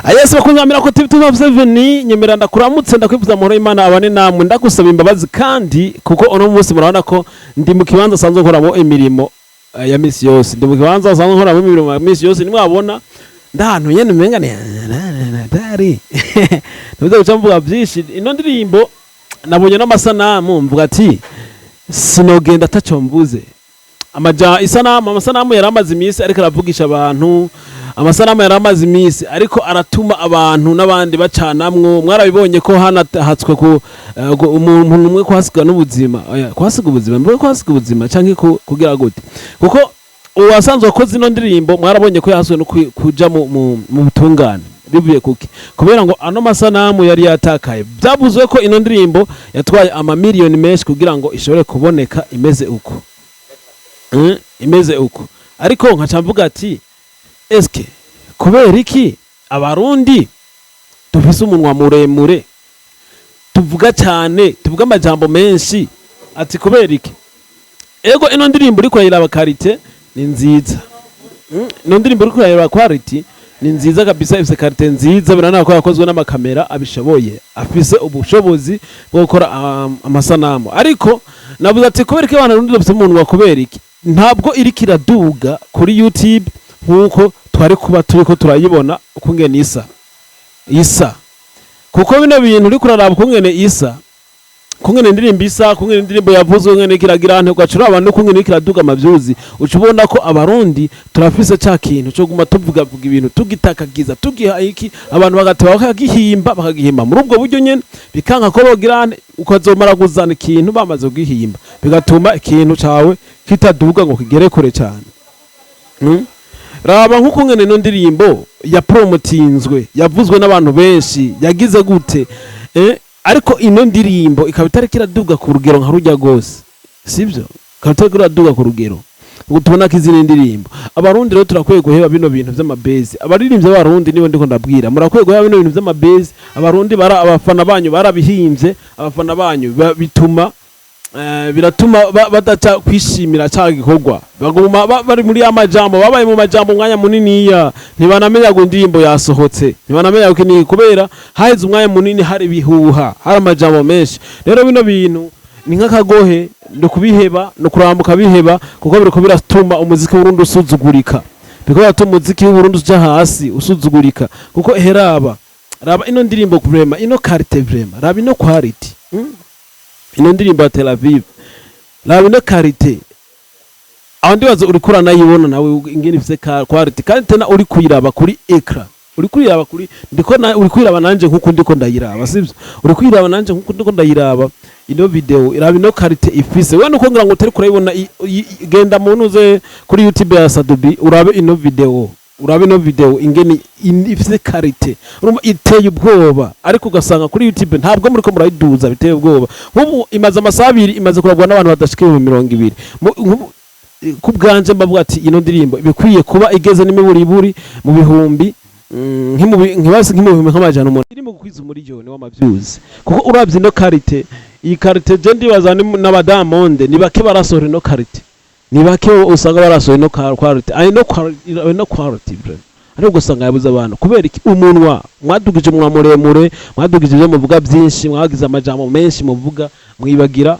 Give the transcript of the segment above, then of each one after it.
Ayese bakunzamira ko TV 257 nyemera ndakuramutse ndakwifuza amahoro y'Imana abane namwe ndagusaba imbabazi kandi kuko ono munsi murabona ko ndi mu kibanza sanzwe nkoramo imirimo ya misi yose ndi mu kibanza sanzwe nkoramo imirimo ya misi yose nimwabona ndahantu nyene menga ni dari ntuze gucamvuga byinshi ino ndirimbo nabonye n'amasanamu mvuga ati sinogenda ataco mvuze amasanamu yaramaze imisi ariko aravugisha abantu amasanamu yaramaze imisi ariko aratuma abantu n'abandi bacanamwo mwarabibonye ko hanahatswe ku umuntu umwe kwasiga n'ubuzima kwasiga ubuzima mbere kwasiga ubuzima canke kugira gute kuko uwasanzwe ko zino ndirimbo mwarabonye ko yaswe no kuja mu butungane bivuye kuki kubera ngo ano masanamu yari yatakaye byavuzwe ko ino ndirimbo yatwaye amamiliyoni menshi kugira ngo ishobore kuboneka imeze uko imeze uko ariko nkacamvuga ati eske kubera iki abarundi tufise umunwa muremure tuvuga cyane tuvuga amajambo menshi ati kubera iki ego ino ndirimbo uri kurayira karite ni nziza ino ndirimbo uri kurayira quality ni nziza kabisa ifise karite nziza birana ko yakozwe n'amakamera abishoboye afise ubushobozi bwo gukora amasanamu ariko navuze ati kubera iki abantu dufise umunwa kubera iki ntabwo iri kiraduga kuri YouTube nkuko twari kuba turiko turayibona ukungene isa kuko bino bintu uri kuraraba ukungene isa kungene indirimbo isa kungene indirimbo yavuzwe ngene kiragira ante gwacura abantu kungene kiraduga amavyuzi ucubona ko abarundi turafise ca kintu cyo guma tuvuga ibintu tugitakagiza tugiha iki abantu bagateba bakagihimba muri ubwo buryo nyene bikanka ko bogirane ukazomara guzana ikintu bamaze kugihimba bigatuma ikintu cawe kitaduga ngo kigere kure cyane raba nkuko ngene no ndirimbo ya promotinzwe yavuzwe n'abantu benshi yagize gute ariko ino ndirimbo ikaba itari kiraduga ku rugero nka rujya gose sivyo ikaba itari kiraduga ku rugero ngo tubona kizina ndirimbo abarundi rero turakwiye guheba bino bintu vy'amabezi abaririmbye abarundi nibo ndiko ndabwira murakwiye guheba bino bintu vy'amabezi abarundi abafana banyu barabihimbye abafana banyu bituma biratuma badaca kwishimira cya gikorwa baguma bari muri amajambo babaye mu majambo umwanya munini ntibanamenya ngo indirimbo yasohotse ntibanamenya ko ni kubera haize umwanya munini hari bihuha hari amajambo menshi rero bino bintu ni nk'akagohe ndo kubiheba no kurambuka biheba kuko biriko biratuma umuziki w'Urundi usuzugurika biko yatuma umuziki w'Urundi uja hasi usuzugurika kuko raba ino ndirimbo vrema ino quality vrema raba ino quality ino ndirimbo ya Tel Aviv raba ino quality abandi bazo uri kurana yibona nawe ingene ifise quality kandi tena uri kuyiraba kuri ekra uri kuyiraba kuri uri kuyiraba nanje nkuko ndiko ndayiraba sivyo uri kuyiraba nanje nkuko ndiko ndayiraba ino video iraba ino quality ifise we nuko ngira ngo utari kurayibona genda munuze kuri YouTube ya Sadubi urabe ino video ingene ifise quality urumva iteye ubwoba ariko ugasanga kuri YouTube ntabwo muri ko murayiduza biteye ubwoba nkubu imaze amasabiri imaze kuragwa n'abantu badashike 200 kubwanje mbavuga ati ino ndirimbo bikwiye kuba igeze n'imiburiburi mu bihumbi nk'ibihumbi nk'amajana umuntu irimo kukwiza umuriyoni w'amavyuzi kuko uravye ino quality iyi quality je ndibaza n'abadamonde nibake barasohora ino quality nibake usanga barasohora ino quality ino quality bro ariko gusanga yabuze abantu kubera iki umunwa mwadugije umwa muremure mwadugije ibyo muvuga byinshi mwagize amajambo menshi muvuga mwibagira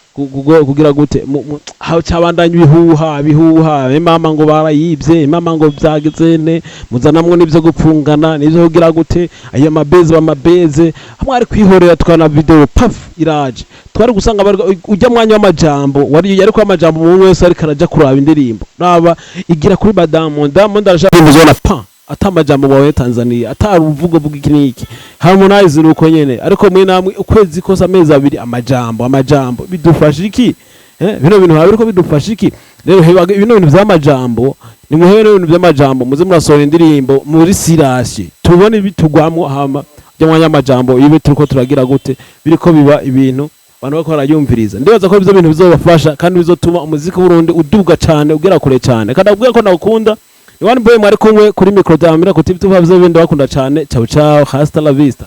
kugira gute cyabandanya bihuha mama ngo barayibye mama ngo byagezene muzanamwe nibyo gupfungana nibyo kugira gute aya mabeze hamwe ari kwihorera twana video paf iraje twari gusanga ujya mwanya w'amajambo yari ko amajambo mu wese ari karaja kuraba indirimbo raba igira kuri Diamond arashaka muzona pa atamajambo bawe Tanzania ataruvugo vuga ikiniki Harmonize nuko nyene ariko mwe namwe ukwezi kose amezi abiri amajambo bidufasha iki bino bintu habiriko bidufasha iki rero bino bintu vy'amajambo ni muhere ibintu vy'amajambo muze murasohora indirimbo muri sirashi tubone bitugwamwo hama by'amwanya amajambo ibe turiko turagira gute biriko biba ibintu abantu bako barayumviriza ndibaza ko ibyo bintu bizobafasha kandi bizotuma umuziki w'Urundi uduga cyane ugera kure cyane kandi abwiye ko nakunda Iwan boy mwari kumwe kuri micro damira ku TV 257 bakunda cyane ciao ciao hasta la vista.